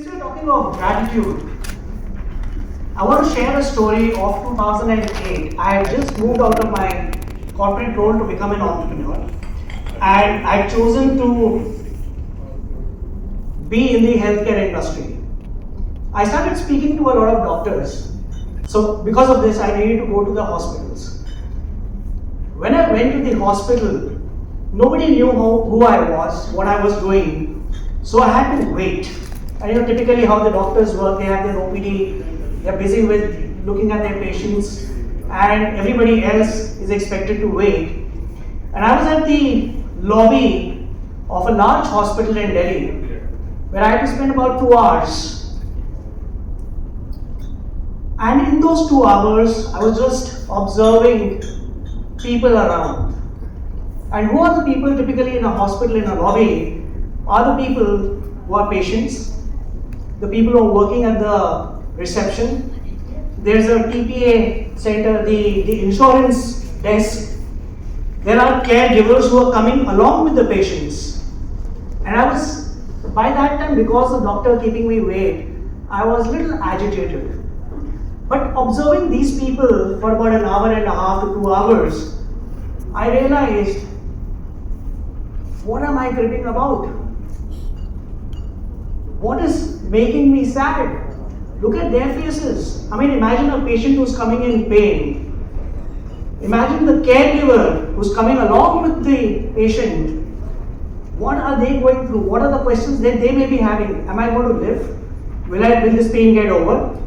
Since we're talking of gratitude, I want to share a story of 2008. I had just moved out of my corporate role to become an entrepreneur, and I'd chosen to be in the healthcare industry. I started speaking to a lot of doctors. So because of this, I needed to go to the hospitals. When I went to the hospital, nobody knew who I was, what I was doing. So I had to wait. And typically how the doctors work, they have their OPD, they're busy with looking at their patients, and everybody else is expected to wait. And I was at the lobby of a large hospital in Delhi, where I had to spend about 2 hours. And in those 2 hours, I was just observing people around. And who are the people typically in a hospital, in a lobby, are the people who are patients, the people who are working at the reception. There's a TPA center, the insurance desk. There are caregivers who are coming along with the patients. And I was, by that time, because the doctor keeping me wait, I was a little agitated. But observing these people for about an hour and a half to 2 hours, I realized, what am I gripping about? What is making me sad? Look at their faces. I mean, imagine a patient who's coming in pain. Imagine the caregiver who's coming along with the patient. What are they going through? What are the questions that they may be having? Am I going to live? Will this pain get over?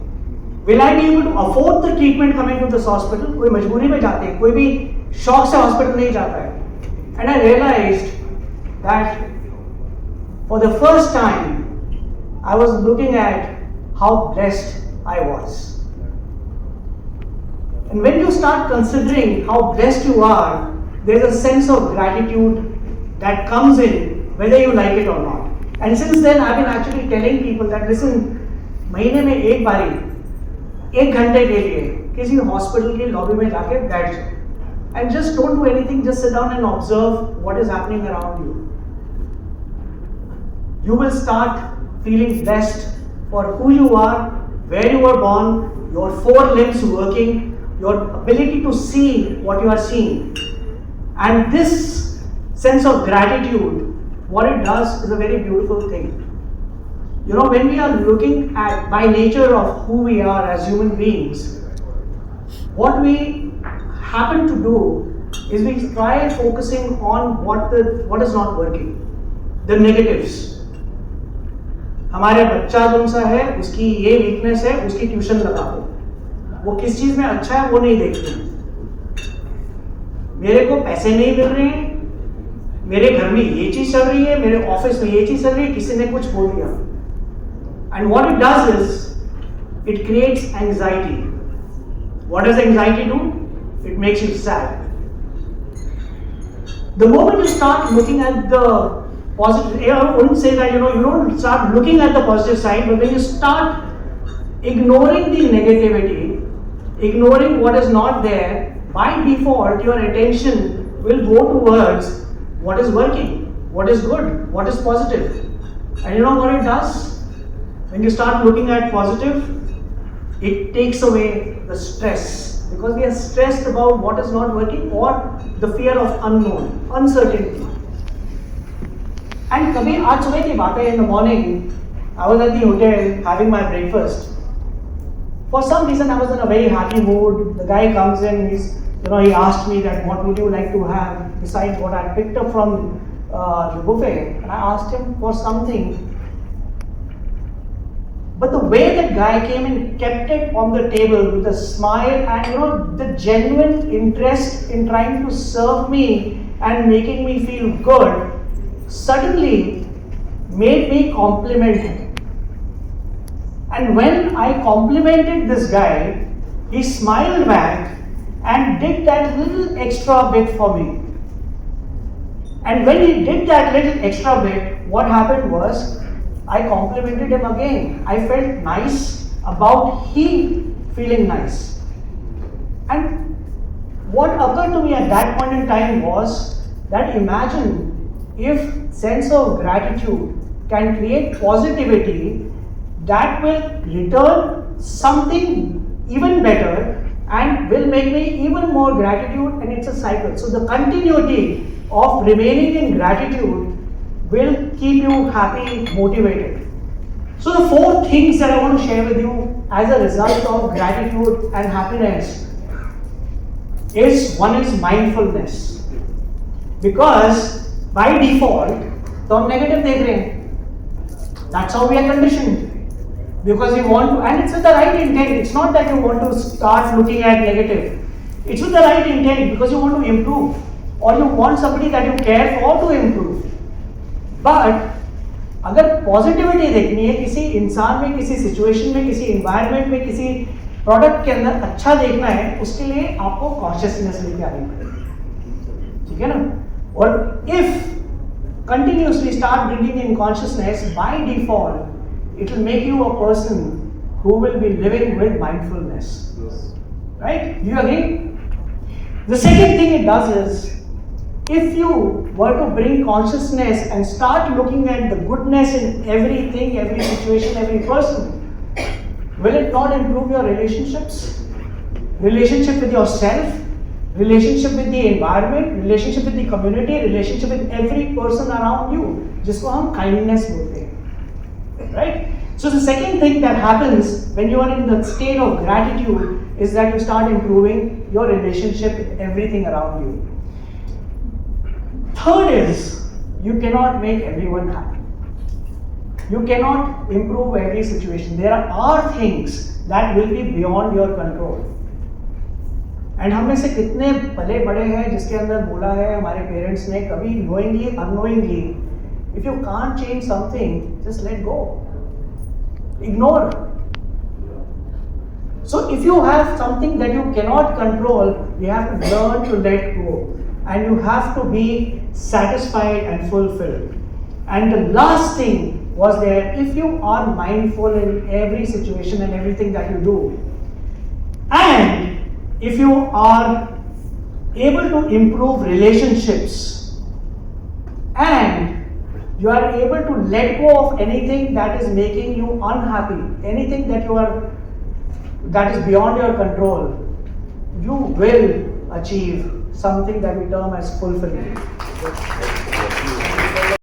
Will I be able to afford the treatment coming to this hospital? कोई मजबूरी में जाते हैं, कोई भी शौक से hospital नहीं जाता है. And I realized that for the first time, I was looking at how blessed I was. And when you start considering how blessed you are, there's a sense of gratitude that comes in, whether you like it or not. And since then, I've been actually telling people that, listen, महीने में एक बारी, 1 घंटे के लिए किसी hospital के lobby में जाके बैठ जाओ. And just don't do anything, just sit down and observe what is happening around you. You will start feeling blessed for who you are, where you were born, your 4 limbs working, your ability to see what you are seeing. And this sense of gratitude, what it does is a very beautiful thing. When we are looking at, by nature of who we are as human beings, what we happen to do is we try focusing on what is not working, the negatives. हमारे बच्चा कौन सा है, उसकी ये weakness है, उसकी tuition लगा दो. वो किस चीज में अच्छा है वो नहीं देखते. मेरे को पैसे नहीं मिल रहे हैं, मेरे घर में ये चीज चल रही है, मेरे ऑफिस में ये चीज चल रही है, किसी ने कुछ बोल दिया. And what it does is, it creates anxiety. What does anxiety do? It makes you sad. The moment you start looking at the positive, I wouldn't say that you don't start looking at the positive side, but when you start ignoring the negativity, ignoring what is not there, by default your attention will go towards what is working, what is good, what is positive. And you know what it does? When you start looking at positive, it takes away the stress, because we are stressed about what is not working or the fear of unknown, uncertainty. And kabhi aaj subah ki baat hai, in the morning, I was at the hotel having my breakfast. For some reason, I was in a very happy mood. The guy comes in, he asked me that what would you like to have besides what I picked up from the buffet. And I asked him for something. But the way that guy came and kept it on the table with a smile and the genuine interest in trying to serve me and making me feel good, suddenly made me compliment him. And when I complimented this guy, he smiled back and did that little extra bit for me. And when he did that little extra bit, what happened was, I complimented him again. I felt nice about he feeling nice. And what occurred to me at that point in time was that imagine if sense of gratitude can create positivity, that will return something even better and will make me even more gratitude, and it's a cycle. So the continuity of remaining in gratitude will keep you happy, motivated. So the four things that I want to share with you as a result of gratitude and happiness is, one is mindfulness. Because by default, तो हम negative देख रहे हैं. That's how we are conditioned. Because you want to, and it's with the right intent. It's not that you want to start looking at negative. It's with the right intent because you want to improve, or you want somebody that you care for to improve. But अगर positivity देखनी है किसी इंसान में, किसी situation में, किसी environment में, किसी प्रोडक्ट के अंदर अच्छा देखना है, उसके लिए आपको कॉन्शियसनेस लेके आनी पड़ेगी. ठीक है ना? और if continuously start bringing in consciousness, by default it will make you a person who will be living with mindfulness. Yes. Right? Do you agree? The second thing it does is, if you were to bring consciousness and start looking at the goodness in everything, every situation, every person, will it not improve your relationships? Relationship with yourself, relationship with the environment, relationship with the community, relationship with every person around you, जिसको हम kindness बोलते हैं, right? So the second thing that happens when you are in the state of gratitude is that you start improving your relationship with everything around you. Third is, you cannot make everyone happy. You cannot improve every situation. There are things that will be beyond your control. And हम में से कितने पले बड़े हैं जिसके अंदर बोला है हमारे पेरेंट्स ने, कभी knowingly, unknowingly, if you can't change something, just let go, ignore. So if you have something that you cannot control, you have to learn to let go, and you have to be satisfied and fulfilled. And the last thing was there, if you are mindful in every situation and everything that you do, and if you are able to improve relationships, and you are able to let go of anything that is making you unhappy, anything that is beyond your control, you will achieve something that we term as fulfillment.